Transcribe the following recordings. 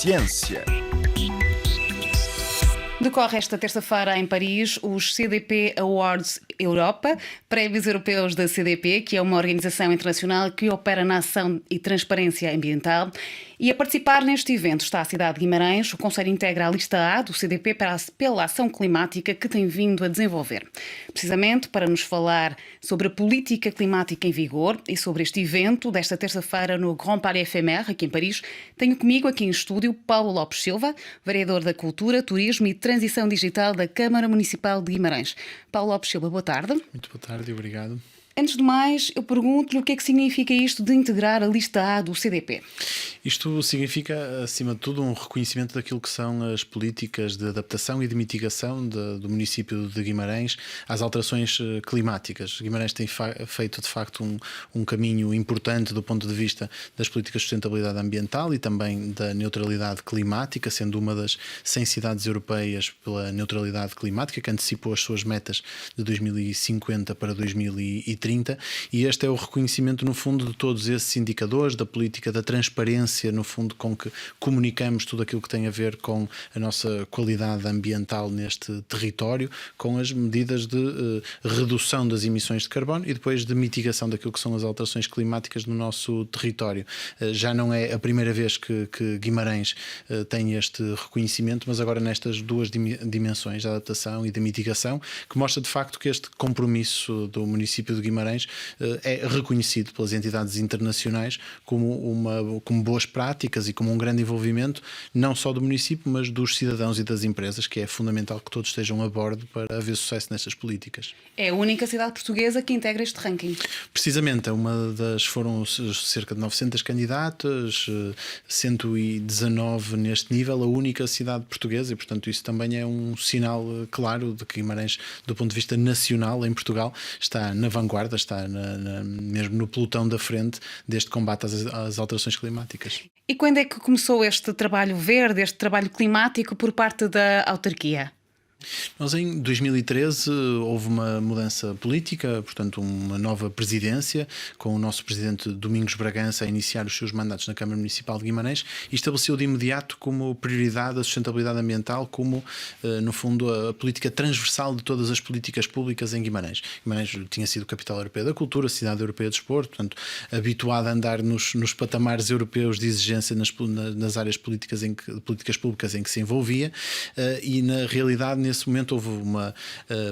Ciência. Decorre esta terça-feira em Paris os CDP Awards Europa, prémios europeus da CDP, que é uma organização internacional que opera na ação e transparência ambiental. E a participar neste evento está a cidade de Guimarães. O Conselho integra a lista A do CDP pela ação climática que tem vindo a desenvolver. Precisamente para nos falar sobre a política climática em vigor e sobre este evento desta terça-feira no Grand Palais Éphémère, aqui em Paris, tenho comigo aqui em estúdio Paulo Lopes Silva, vereador da Cultura, Turismo e Transição Digital da Câmara Municipal de Guimarães. Paulo Lopes Silva, boa tarde. Muito boa tarde e obrigado. Antes de mais, eu pergunto-lhe o que é que significa isto de integrar a lista A do CDP. Isto significa, acima de tudo, um reconhecimento daquilo que são as políticas de adaptação e de mitigação do município de Guimarães às alterações climáticas. Guimarães tem feito, de facto, um caminho importante do ponto de vista das políticas de sustentabilidade ambiental e também da neutralidade climática, sendo uma das 100 cidades europeias pela neutralidade climática, que antecipou as suas metas de 2050 para 2030. E este é o reconhecimento, no fundo, de todos esses indicadores, da política da transparência, no fundo, com que comunicamos tudo aquilo que tem a ver com a nossa qualidade ambiental neste território, com as medidas de redução das emissões de carbono e depois de mitigação daquilo que são as alterações climáticas no nosso território. Já não é a primeira vez que Guimarães tem este reconhecimento, mas agora nestas duas dimensões, da adaptação e da mitigação, que mostra de facto que este compromisso do município de Guimarães é reconhecido pelas entidades internacionais como boas práticas e como um grande envolvimento, não só do município, mas dos cidadãos e das empresas, que é fundamental que todos estejam a bordo para haver sucesso nestas políticas. É a única cidade portuguesa que integra este ranking. Precisamente, foram cerca de 900 candidatas, 119 neste nível, a única cidade portuguesa, e portanto isso também é um sinal claro de que Guimarães, do ponto de vista nacional, em Portugal, está na vanguarda, está mesmo no pelotão da frente deste combate às alterações climáticas. E quando é que começou este trabalho verde, este trabalho climático por parte da autarquia? Nós em 2013 houve uma mudança política, portanto uma nova presidência, com o nosso presidente Domingos Bragança a iniciar os seus mandatos na Câmara Municipal de Guimarães e estabeleceu de imediato como prioridade a sustentabilidade ambiental como, no fundo, a política transversal de todas as políticas públicas em Guimarães. Guimarães tinha sido capital europeia da cultura, cidade europeia do desporto, portanto habituada a andar nos patamares europeus de exigência nas áreas políticas públicas em que se envolvia e na realidade nesse momento houve uma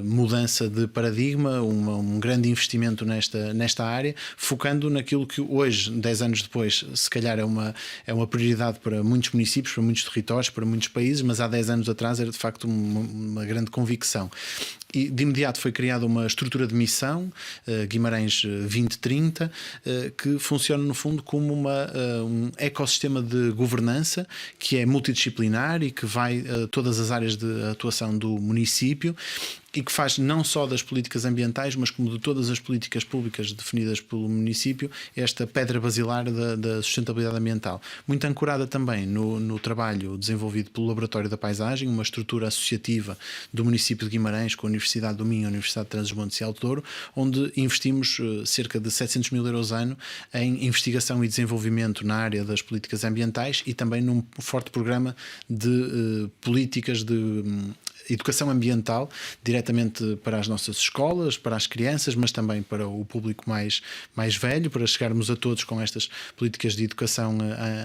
mudança de paradigma, um grande investimento nesta área, focando naquilo que hoje, 10 anos depois, se calhar é uma prioridade para muitos municípios, para muitos territórios, para muitos países, mas há 10 anos atrás era de facto uma grande convicção. E de imediato foi criada uma estrutura de missão, Guimarães 2030, que funciona no fundo como um ecossistema de governança que é multidisciplinar e que vai a todas as áreas de atuação do município e que faz não só das políticas ambientais, mas como de todas as políticas públicas definidas pelo município, esta pedra basilar da sustentabilidade ambiental. Muito ancorada também no trabalho desenvolvido pelo Laboratório da Paisagem, uma estrutura associativa do município de Guimarães com a Universidade do Minho, a Universidade de Trás-os-Montes e Alto Douro, onde investimos cerca de 700 mil euros ano em investigação e desenvolvimento na área das políticas ambientais e também num forte programa de políticas de educação ambiental diretamente para as nossas escolas, para as crianças, mas também para o público mais velho, para chegarmos a todos com estas políticas de educação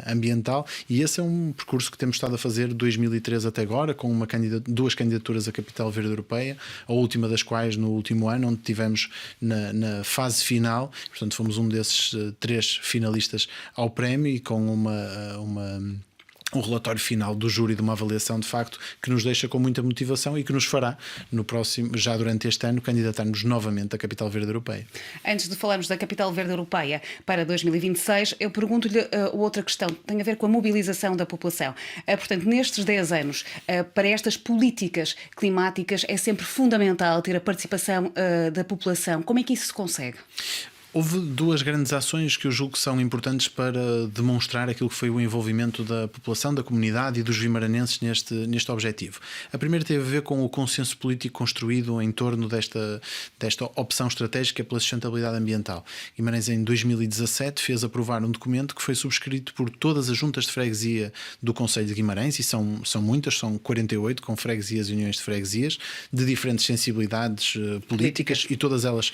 ambiental. E esse é um percurso que temos estado a fazer de 2013 até agora, com duas candidaturas à Capital Verde Europeia, a última das quais no último ano, onde tivemos na fase final, portanto fomos um desses 3 finalistas ao prémio e com um relatório final do júri de uma avaliação de facto que nos deixa com muita motivação e que nos fará no próximo, já durante este ano, candidatar-nos novamente à Capital Verde Europeia. Antes de falarmos da Capital Verde Europeia para 2026, eu pergunto-lhe outra questão que tem a ver com a mobilização da população. Portanto, nestes 10 anos, para estas políticas climáticas é sempre fundamental ter a participação da população. Como é que isso se consegue? Houve duas grandes ações que eu julgo que são importantes para demonstrar aquilo que foi o envolvimento da população, da comunidade e dos vimaranenses neste objetivo. A primeira teve a ver com o consenso político construído em torno desta opção estratégica pela sustentabilidade ambiental. Guimarães, em 2017, fez aprovar um documento que foi subscrito por todas as juntas de freguesia do Concelho de Guimarães, e são muitas, são 48, com freguesias e uniões de freguesias, de diferentes sensibilidades políticas, e todas elas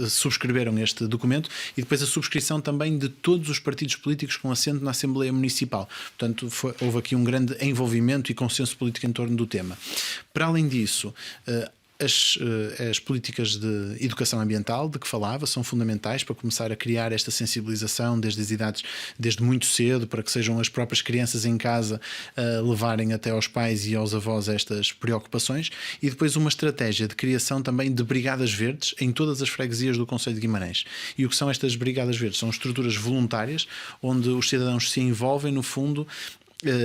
subscreveram este documento, e depois a subscrição também de todos os partidos políticos com assento na Assembleia Municipal. Portanto, houve aqui um grande envolvimento e consenso político em torno do tema. Para além disso, as políticas de educação ambiental de que falava são fundamentais para começar a criar esta sensibilização desde as idades, desde muito cedo, para que sejam as próprias crianças em casa a levarem até aos pais e aos avós estas preocupações, e depois uma estratégia de criação também de brigadas verdes em todas as freguesias do Concelho de Guimarães. E o que são estas brigadas verdes? São estruturas voluntárias onde os cidadãos se envolvem, no fundo,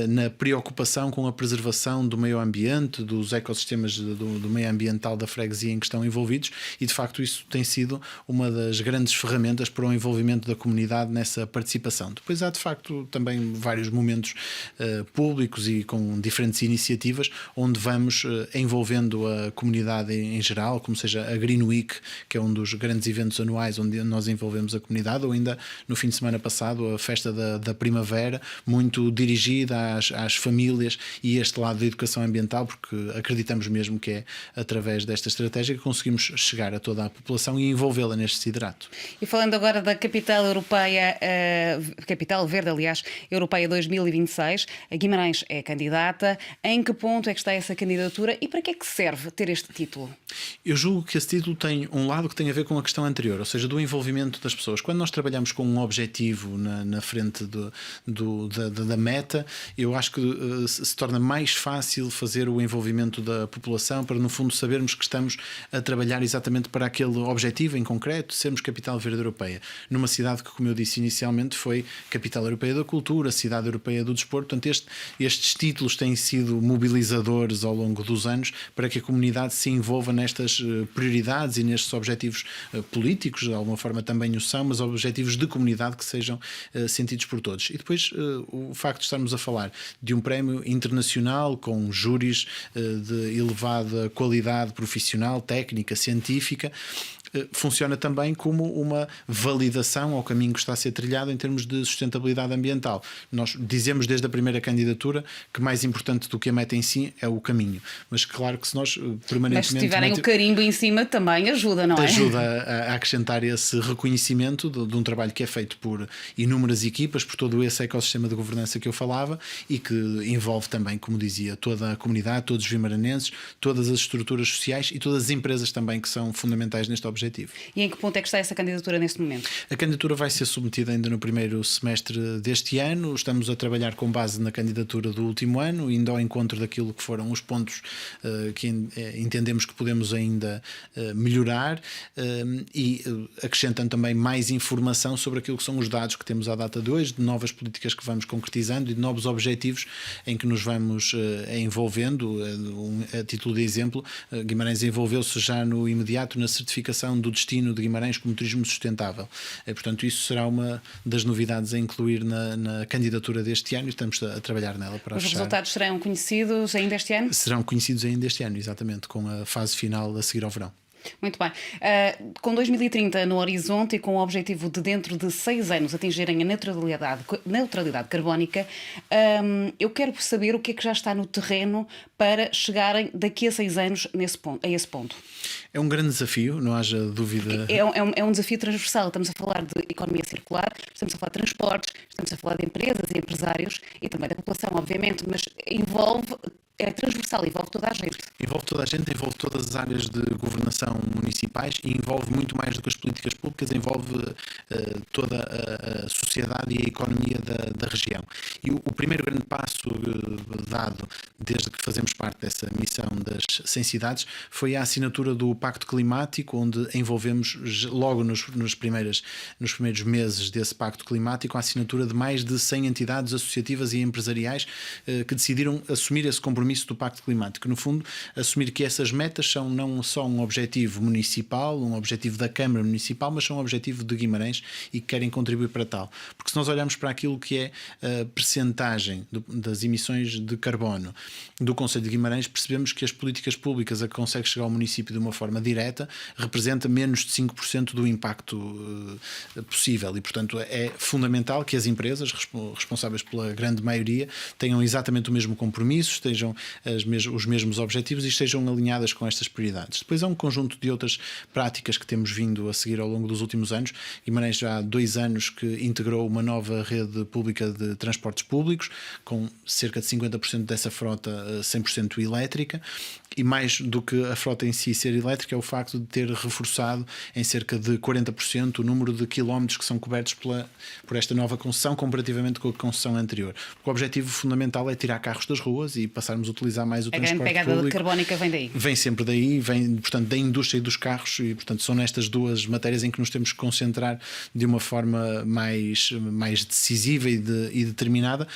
na preocupação com a preservação do meio ambiente, dos ecossistemas do meio ambiental da freguesia em que estão envolvidos, e de facto isso tem sido uma das grandes ferramentas para o envolvimento da comunidade nessa participação. Depois há de facto também vários momentos públicos e com diferentes iniciativas onde vamos envolvendo a comunidade em geral, como seja a Green Week, que é um dos grandes eventos anuais onde nós envolvemos a comunidade, ou ainda no fim de semana passado a festa da primavera, muito dirigida às famílias, e este lado da educação ambiental, porque acreditamos mesmo que é através desta estratégia que conseguimos chegar a toda a população e envolvê-la neste desiderato. E falando agora da capital europeia, capital verde, aliás, europeia 2026, a Guimarães é candidata. Em que ponto é que está essa candidatura e para que é que serve ter este título? Eu julgo que esse título tem um lado que tem a ver com a questão anterior, ou seja, do envolvimento das pessoas. Quando nós trabalhamos com um objetivo na frente da meta, eu acho que se torna mais fácil fazer o envolvimento da população, para no fundo sabermos que estamos a trabalhar exatamente para aquele objetivo em concreto, sermos capital verde europeia, numa cidade que, como eu disse inicialmente, foi capital europeia da cultura, cidade europeia do desporto. Portanto, estes títulos têm sido mobilizadores ao longo dos anos para que a comunidade se envolva nestas prioridades e nestes objetivos políticos, de alguma forma também o são, mas objetivos de comunidade que sejam sentidos por todos. E depois o facto de estarmos a falar de um prémio internacional com júris de elevada qualidade profissional, técnica, científica, funciona também como uma validação ao caminho que está a ser trilhado em termos de sustentabilidade ambiental. Nós dizemos desde a primeira candidatura que mais importante do que a meta em si é o caminho, mas claro que se nós permanentemente... Mas se tiverem o carimbo em cima também ajuda, não é? Ajuda a acrescentar esse reconhecimento de um trabalho que é feito por inúmeras equipas, por todo esse ecossistema de governança que eu falava, e que envolve também, como dizia, toda a comunidade, todos os vimaranenses, todas as estruturas sociais e todas as empresas também que são fundamentais neste objetivo. E em que ponto é que está essa candidatura neste momento? A candidatura vai ser submetida ainda no primeiro semestre deste ano. Estamos a trabalhar com base na candidatura do último ano, indo ao encontro daquilo que foram os pontos que entendemos que podemos ainda melhorar, e acrescentando também mais informação sobre aquilo que são os dados que temos à data de hoje, de novas políticas que vamos concretizando e de novos objetivos em que nos vamos envolvendo. A título de exemplo, Guimarães envolveu-se já no imediato na certificação do destino de Guimarães como turismo sustentável. Portanto, isso será uma das novidades a incluir na candidatura deste ano, e estamos a trabalhar nela para fechar. Os resultados serão conhecidos ainda este ano? Serão conhecidos ainda este ano, exatamente, com a fase final a seguir ao verão. Muito bem. Com 2030 no horizonte e com o objetivo de dentro de 6 anos atingirem a neutralidade carbónica, eu quero saber o que é que já está no terreno para chegarem daqui a 6 anos a esse ponto. É um grande desafio, não haja dúvida. É um desafio transversal. Estamos a falar de economia circular, estamos a falar de transportes, estamos a falar de empresas e empresários e também da população, obviamente, mas é transversal, envolve toda a gente. Envolve toda a gente, envolve todas as áreas de governação municipais e envolve muito mais do que as políticas públicas, envolve toda a sociedade e a economia da região. E o primeiro grande passo dado desde que fazemos parte dessa missão das 100 cidades foi a assinatura do Pacto Climático, onde envolvemos logo nos primeiros meses desse Pacto Climático a assinatura de mais de 100 entidades associativas e empresariais que decidiram assumir esse compromisso compromisso do Pacto Climático. No fundo, assumir que essas metas são não só um objetivo municipal, um objetivo da Câmara Municipal, mas são um objetivo de Guimarães e que querem contribuir para tal. Porque se nós olharmos para aquilo que é a percentagem das emissões de carbono do Concelho de Guimarães, percebemos que as políticas públicas a que consegue chegar ao município de uma forma direta representa menos de 5% do impacto possível e, portanto, é fundamental que as empresas responsáveis pela grande maioria tenham exatamente o mesmo compromisso, estejam os mesmos objetivos e estejam alinhadas com estas prioridades. Depois há um conjunto de outras práticas que temos vindo a seguir ao longo dos últimos anos. Guimarães já há 2 anos que integrou uma nova rede pública de transportes públicos, com cerca de 50% dessa frota 100% elétrica. E mais do que a frota em si ser elétrica é o facto de ter reforçado em cerca de 40% o número de quilómetros que são cobertos por esta nova concessão comparativamente com a concessão anterior. O objetivo fundamental é tirar carros das ruas e passarmos a utilizar mais o transporte público. A grande pegada carbónica vem daí. Vem sempre daí, vem, portanto, da indústria e dos carros e, portanto, são nestas duas matérias em que nos temos que concentrar de uma forma mais decisiva e determinada,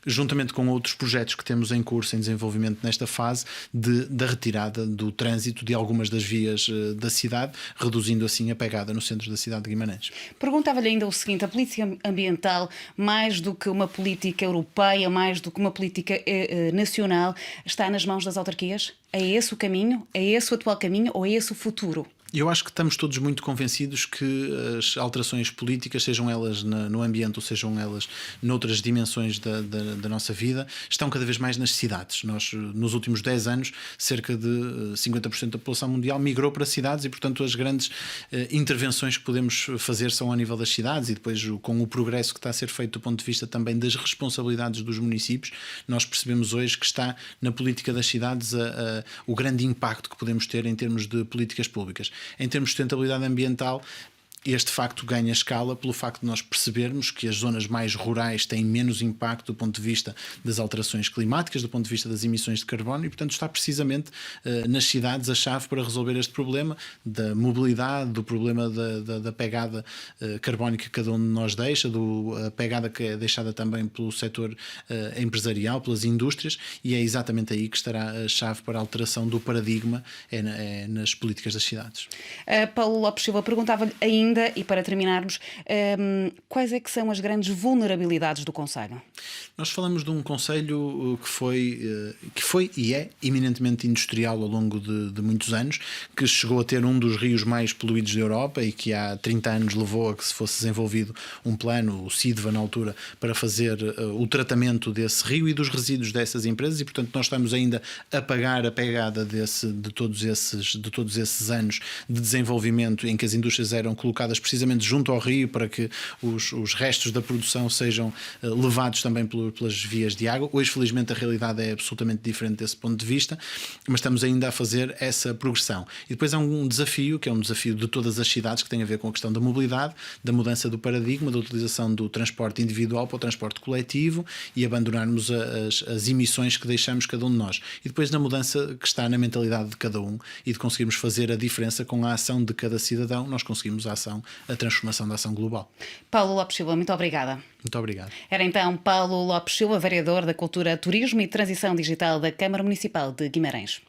juntamente com outros projetos que temos em curso, em desenvolvimento nesta fase, da retirada do trânsito de algumas das vias da cidade, reduzindo assim a pegada no centro da cidade de Guimarães. Perguntava-lhe ainda o seguinte: a política ambiental, mais do que uma política europeia, mais do que uma política nacional, está nas mãos das autarquias? É esse o caminho? É esse o atual caminho ou é esse o futuro? Eu acho que estamos todos muito convencidos que as alterações políticas, sejam elas no ambiente ou sejam elas noutras dimensões da nossa vida, estão cada vez mais nas cidades. Nós, nos últimos 10 anos, cerca de 50% da população mundial migrou para cidades e, portanto, as grandes intervenções que podemos fazer são ao nível das cidades e depois com o progresso que está a ser feito do ponto de vista também das responsabilidades dos municípios, nós percebemos hoje que está na política das cidades o grande impacto que podemos ter em termos de políticas públicas. Em termos de sustentabilidade ambiental, este facto ganha escala pelo facto de nós percebermos que as zonas mais rurais têm menos impacto do ponto de vista das alterações climáticas, do ponto de vista das emissões de carbono e, portanto, está precisamente nas cidades a chave para resolver este problema da mobilidade, do problema da pegada carbónica que cada um de nós deixa, a pegada que é deixada também pelo setor empresarial, pelas indústrias, e é exatamente aí que estará a chave para a alteração do paradigma nas políticas das cidades. Paulo Lopes Silva, perguntava-lhe ainda, e para terminarmos, quais é que são as grandes vulnerabilidades do concelho? Nós falamos de um concelho que foi e é eminentemente industrial ao longo de muitos anos, que chegou a ter um dos rios mais poluídos da Europa e que há 30 anos levou a que se fosse desenvolvido um plano, o CIDVA na altura, para fazer o tratamento desse rio e dos resíduos dessas empresas e, portanto, nós estamos ainda a pagar a pegada de todos esses anos de desenvolvimento em que as indústrias eram colocadas precisamente junto ao rio para que os restos da produção sejam levados também pelas vias de água. Hoje, felizmente, a realidade é absolutamente diferente desse ponto de vista, mas estamos ainda a fazer essa progressão. E depois há um desafio, que é um desafio de todas as cidades, que tem a ver com a questão da mobilidade, da mudança do paradigma, da utilização do transporte individual para o transporte coletivo e abandonarmos as emissões que deixamos cada um de nós. E depois na mudança que está na mentalidade de cada um e de conseguirmos fazer a diferença com a ação de cada cidadão, nós conseguimos a transformação da ação global. Paulo Lopes Silva, muito obrigada. Muito obrigado. Era então Paulo Lopes Silva, vereador da Cultura, Turismo e Transição Digital da Câmara Municipal de Guimarães.